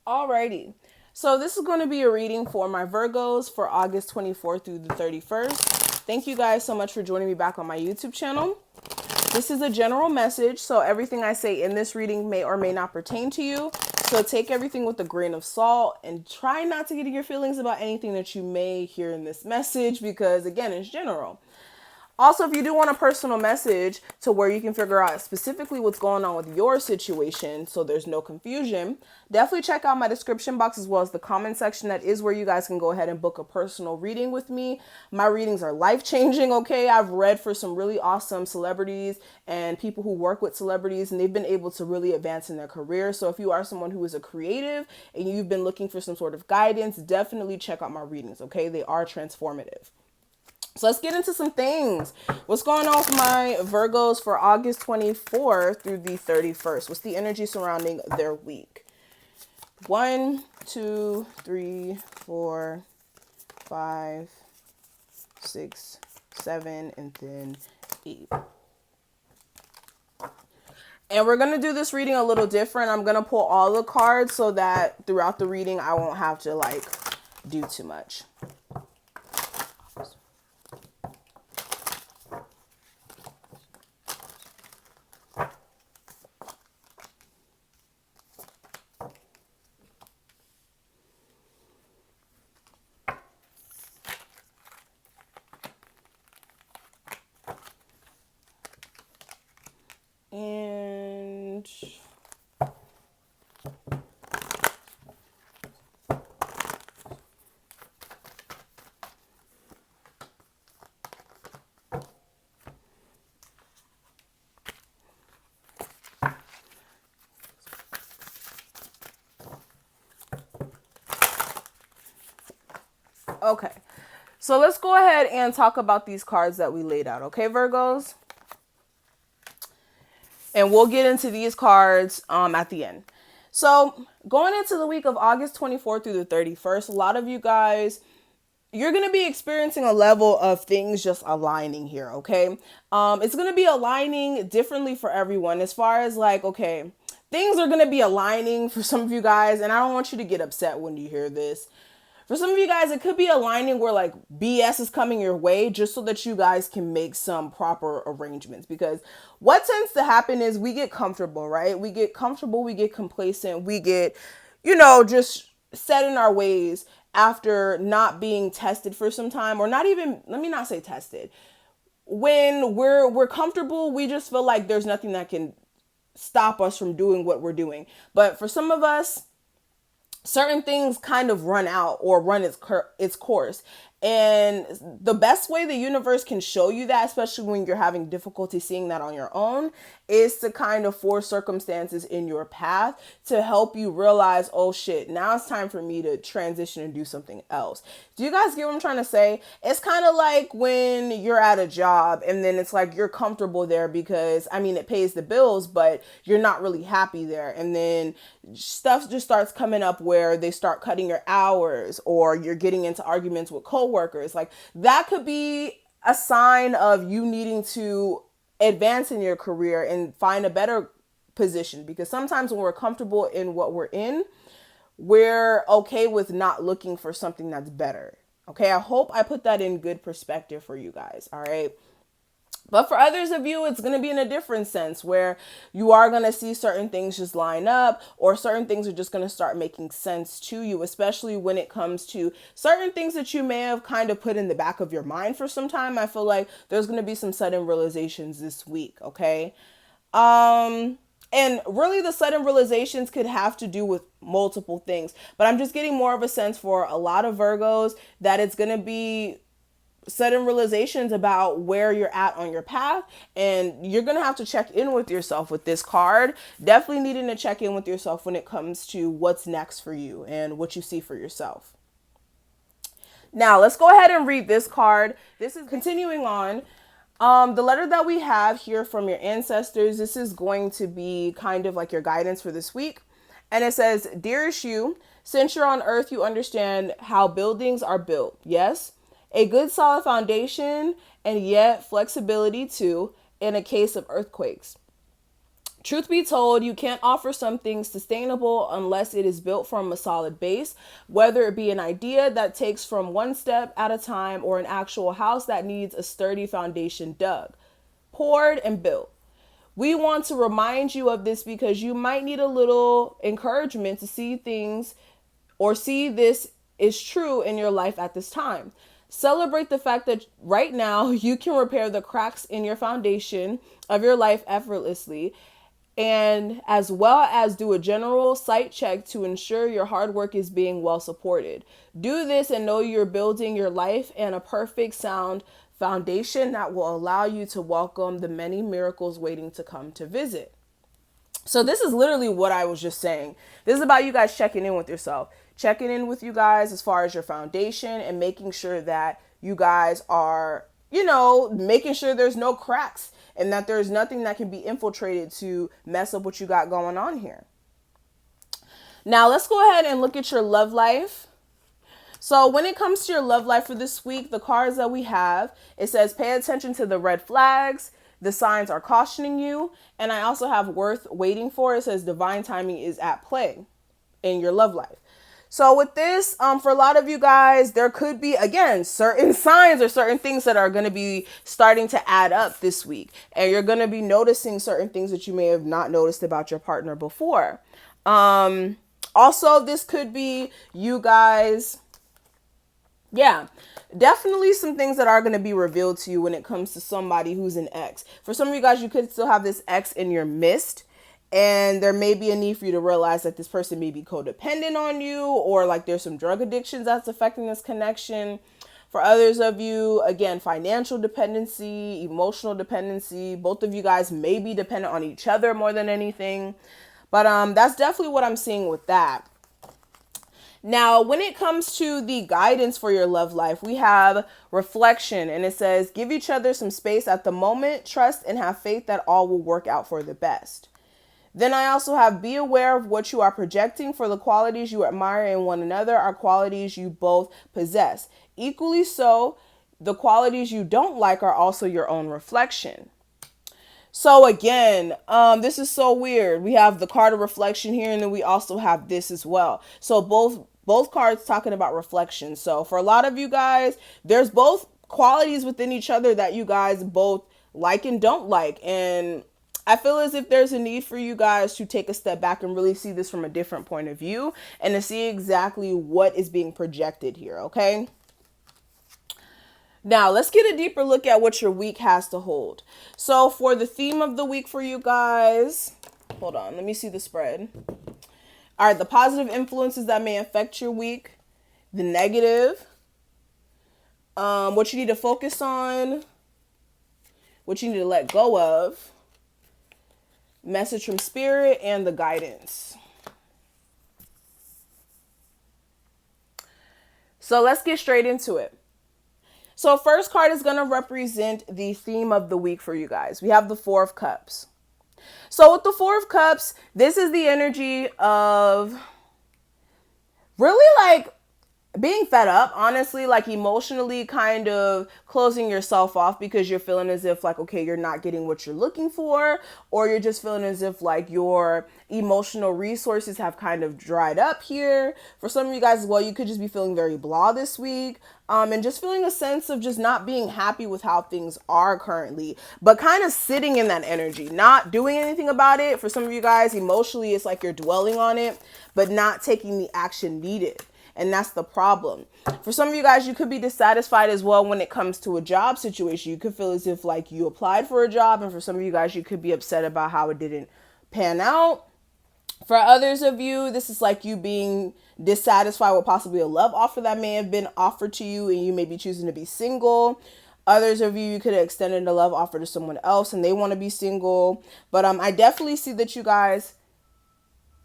Alrighty. So this is going to be a reading for my Virgos for August 24th through the 31st. Thank you guys so much for joining me back on my YouTube channel. This is a general message, so everything I say in this reading may or may not pertain to you. So take everything with a grain of salt and try not to get in your feelings about anything that you may hear in this message because, again, it's general. Also, if you do want a personal message to where you can figure out specifically what's going on with your situation so there's no confusion, definitely check out my description box as well as the comment section. That is where you guys can go ahead and book a personal reading with me. My readings are life-changing, okay? I've read for some really awesome celebrities and people who work with celebrities, and they've been able to really advance in their career. So if you are someone who is a creative and you've been looking for some sort of guidance, definitely check out my readings, okay? They are transformative. So let's get into some things. What's going on with my Virgos for August 24th through the 31st? What's the energy surrounding their week? 1, 2, 3, 4, 5, 6, 7, and then 8. And we're going to do this reading a little different. I'm going to pull all the cards so that throughout the reading, I won't have to do too much. And okay, so let's go ahead and talk about these cards that we laid out, okay, Virgos? And we'll get into these cards at the end. So going into the week of August 24th through the 31st, a lot of you guys, you're going to be experiencing a level of things just aligning here, okay? It's going to be aligning differently for everyone as far as okay, things are going to be aligning for some of you guys, and I don't want you to get upset when you hear this. For some of you guys, it could be aligning where BS is coming your way just so that you guys can make some proper arrangements. Because what tends to happen is we get comfortable, right? We get comfortable, we get complacent, we get, just set in our ways after not being tested for some time, or not even, let me not say tested. When we're comfortable, we just feel like there's nothing that can stop us from doing what we're doing. But for some of us, certain things kind of run out or run its course. And the best way the universe can show you that, especially when you're having difficulty seeing that on your own, is to kind of force circumstances in your path to help you realize, oh shit, now it's time for me to transition and do something else. Do you guys get what I'm trying to say? It's kind of like when you're at a job and then it's like you're comfortable there because, it pays the bills, but you're not really happy there. And then stuff just starts coming up where they start cutting your hours or you're getting into arguments with coworkers. That could be a sign of you needing to advance in your career and find a better position, because sometimes when we're comfortable in what we're in, we're okay with not looking for something that's better. Okay, I hope I put that in good perspective for you guys. All right. But for others of you, it's going to be in a different sense where you are going to see certain things just line up, or certain things are just going to start making sense to you, especially when it comes to certain things that you may have kind of put in the back of your mind for some time. I feel like there's going to be some sudden realizations this week, okay? And really the sudden realizations could have to do with multiple things, but I'm just getting more of a sense for a lot of Virgos that it's going to be sudden realizations about where you're at on your path, and you're going to have to check in with yourself with this card. Definitely needing to check in with yourself when it comes to what's next for you and what you see for yourself. Now, let's go ahead and read this card. This is continuing on. The letter that we have here from your ancestors, this is going to be kind of like your guidance for this week. And it says, "Dearest you, since you're on earth, you understand how buildings are built. Yes? A good solid foundation, and yet flexibility too, in a case of earthquakes. Truth be told, you can't offer something sustainable unless it is built from a solid base, whether it be an idea that takes from one step at a time or an actual house that needs a sturdy foundation dug, poured, and built. We want to remind you of this because you might need a little encouragement to see things or see this is true in your life at this time. Celebrate the fact that right now you can repair the cracks in your foundation of your life effortlessly, and as well as do a general site check to ensure your hard work is being well supported. Do this and know you're building your life and a perfect sound foundation that will allow you to welcome the many miracles waiting to come to visit. So this is literally what I was just saying. This is about you guys checking in with yourself, checking in with you guys as far as your foundation and making sure that you guys are, making sure there's no cracks and that there's nothing that can be infiltrated to mess up what you got going on here. Now let's go ahead and look at your love life. So when it comes to your love life for this week, the cards that we have, it says pay attention to the red flags. The signs are cautioning you. And I also have worth waiting for. It says divine timing is at play in your love life. So with this, for a lot of you guys, there could be, again, certain signs or certain things that are going to be starting to add up this week. And you're going to be noticing certain things that you may have not noticed about your partner before. Also, this could be you guys. Yeah, definitely some things that are going to be revealed to you when it comes to somebody who's an ex. For some of you guys, you could still have this ex in your midst. And there may be a need for you to realize that this person may be codependent on you, or like there's some drug addictions that's affecting this connection. For others of you, again, financial dependency, emotional dependency. Both of you guys may be dependent on each other more than anything. But that's definitely what I'm seeing with that. Now, when it comes to the guidance for your love life, we have reflection, and it says, give each other some space at the moment, trust and have faith that all will work out for the best. Then I also have be aware of what you are projecting, for the qualities you admire in one another are qualities you both possess. Equally so, the qualities you don't like are also your own reflection. So again, this is so weird. We have the card of reflection here, and then we also have this as well. So both cards talking about reflection. So for a lot of you guys, there's both qualities within each other that you guys both like and don't like. And I feel as if there's a need for you guys to take a step back and really see this from a different point of view and to see exactly what is being projected here, okay? Now, let's get a deeper look at what your week has to hold. So for the theme of the week for you guys, hold on, let me see the spread. All right, the positive influences that may affect your week, the negative, what you need to focus on, what you need to let go of, message from spirit, and the guidance. So let's get straight into it. So first card is going to represent the theme of the week for you guys. We have the Four of Cups. So with the Four of Cups, this is the energy of really like being fed up, honestly, like emotionally kind of closing yourself off because you're feeling as if like, okay, you're not getting what you're looking for, or you're just feeling as if like your emotional resources have kind of dried up here. For some of you guys as well, you could just be feeling very blah this week, and just feeling a sense of just not being happy with how things are currently, but kind of sitting in that energy, not doing anything about it. For some of you guys, emotionally, it's like you're dwelling on it, but not taking the action needed. And that's the problem. For some of you guys, you could be dissatisfied as well when it comes to a job situation. You could feel as if like you applied for a job. And for some of you guys, you could be upset about how it didn't pan out. For others of you, this is like you being dissatisfied with possibly a love offer that may have been offered to you and you may be choosing to be single. Others of you could have extended a love offer to someone else and they want to be single. But I definitely see that you guys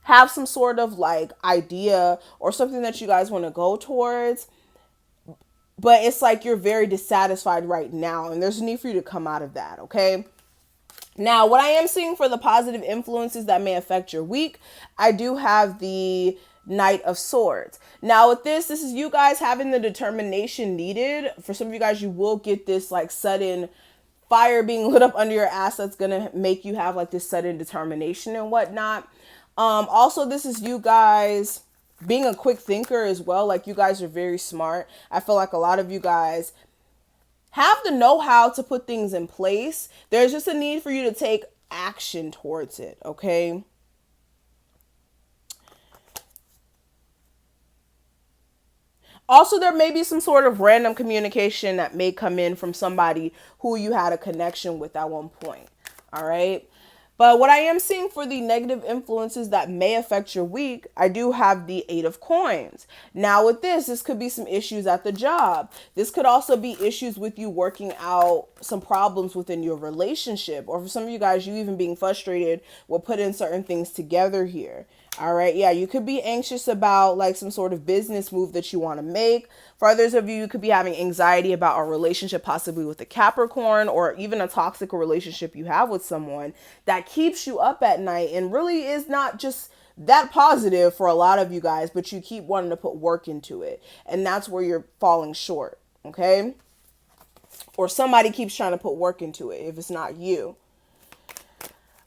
have some sort of like idea or something that you guys want to go towards, but it's like you're very dissatisfied right now and there's a need for you to come out of that, okay? Now, what I am seeing for the positive influences that may affect your week, I do have the Knight of Swords. Now with this is you guys having the determination needed. For some of you guys, you will get this like sudden fire being lit up under your ass that's going to make you have like this sudden determination and whatnot. Also, this is you guys being a quick thinker as well. Like, you guys are very smart. I feel like a lot of you guys have the know-how to put things in place. There's just a need for you to take action towards it, okay? Also, there may be some sort of random communication that may come in from somebody who you had a connection with at one point, all right? But what I am seeing for the negative influences that may affect your week, I do have the 8 of Coins. Now with this could be some issues at the job. This could also be issues with you working out some problems within your relationship. Or for some of you guys, you even being frustrated with putting certain things together here. All right. Yeah, you could be anxious about like some sort of business move that you want to make. For others of you, you could be having anxiety about a relationship, possibly with a Capricorn, or even a toxic relationship you have with someone that keeps you up at night and really is not just that positive for a lot of you guys, but you keep wanting to put work into it. And that's where you're falling short. Okay. Or somebody keeps trying to put work into it if it's not you.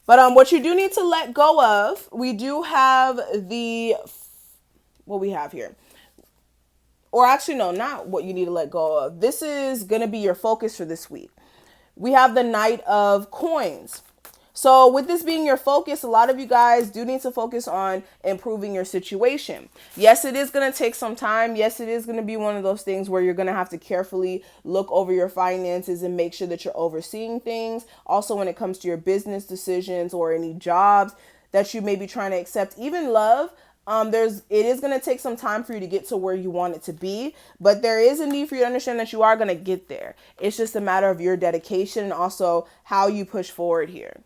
But what you do need to let go of, we do have what we have here. Or actually, no, not what you need to let go of. This is going to be your focus for this week. We have the Knight of Coins. So with this being your focus, a lot of you guys do need to focus on improving your situation. Yes, it is going to take some time. Yes, it is going to be one of those things where you're going to have to carefully look over your finances and make sure that you're overseeing things. Also, when it comes to your business decisions or any jobs that you may be trying to accept, even love, it is going to take some time for you to get to where you want it to be, but there is a need for you to understand that you are going to get there. It's just a matter of your dedication and also how you push forward here.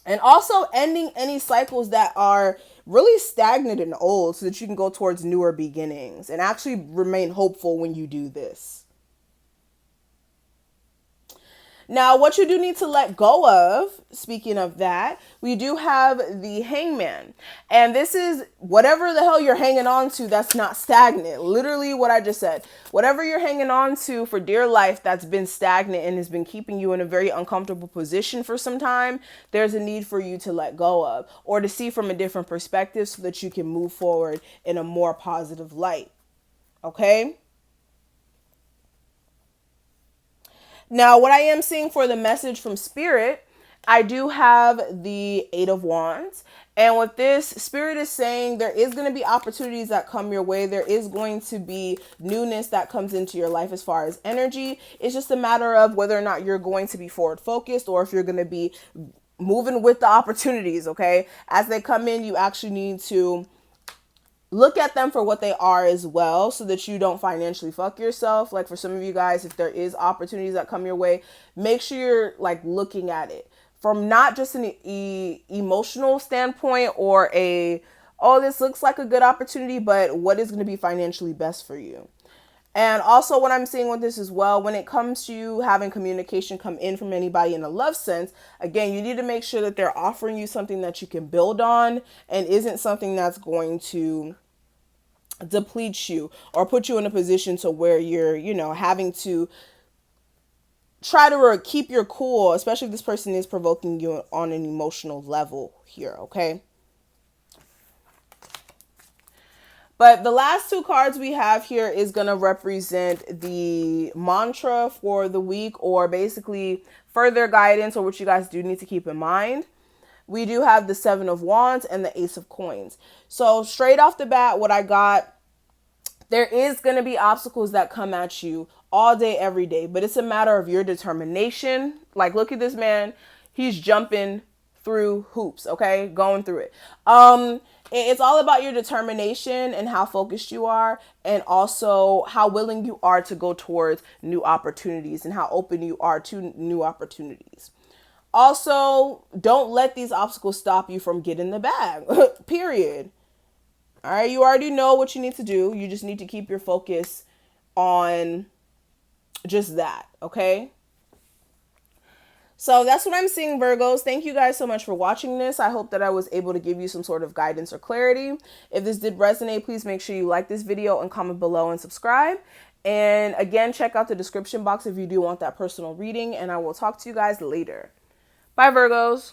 And also ending any cycles that are really stagnant and old so that you can go towards newer beginnings and actually remain hopeful when you do this. Now, what you do need to let go of, speaking of that, we do have the Hangman. And this is whatever the hell you're hanging on to that's not stagnant. Literally what I just said. Whatever you're hanging on to for dear life that's been stagnant and has been keeping you in a very uncomfortable position for some time, there's a need for you to let go of or to see from a different perspective so that you can move forward in a more positive light. Okay? Now, what I am seeing for the message from Spirit, I do have the 8 of Wands. And with this, Spirit is saying there is going to be opportunities that come your way. There is going to be newness that comes into your life as far as energy. It's just a matter of whether or not you're going to be forward focused or if you're going to be moving with the opportunities, okay? As they come in, you actually need to look at them for what they are as well so that you don't financially fuck yourself. Like for some of you guys, if there is opportunities that come your way, make sure you're like looking at it from not just an emotional standpoint or oh, this looks like a good opportunity, but what is going to be financially best for you. And also what I'm seeing with this as well, when it comes to you having communication come in from anybody in a love sense, again, you need to make sure that they're offering you something that you can build on and isn't something that's going to deplete you or put you in a position to where you're, having to try to keep your cool, especially if this person is provoking you on an emotional level here, okay? But the last 2 cards we have here is going to represent the mantra for the week or basically further guidance or what you guys do need to keep in mind. We do have the 7 of Wands and the Ace of Coins. So straight off the bat, what I got, there is going to be obstacles that come at you all day, every day, but it's a matter of your determination. Like, look at this man. He's jumping through hoops, okay? Going through it. It's all about your determination and how focused you are and also how willing you are to go towards new opportunities and how open you are to new opportunities. Also, don't let these obstacles stop you from getting the bag, period. All right, you already know what you need to do. You just need to keep your focus on just that, okay? So that's what I'm seeing, Virgos. Thank you guys so much for watching this. I hope that I was able to give you some sort of guidance or clarity. If this did resonate, please make sure you like this video and comment below and subscribe. And again, check out the description box if you do want that personal reading, and I will talk to you guys later. Bye, Virgos.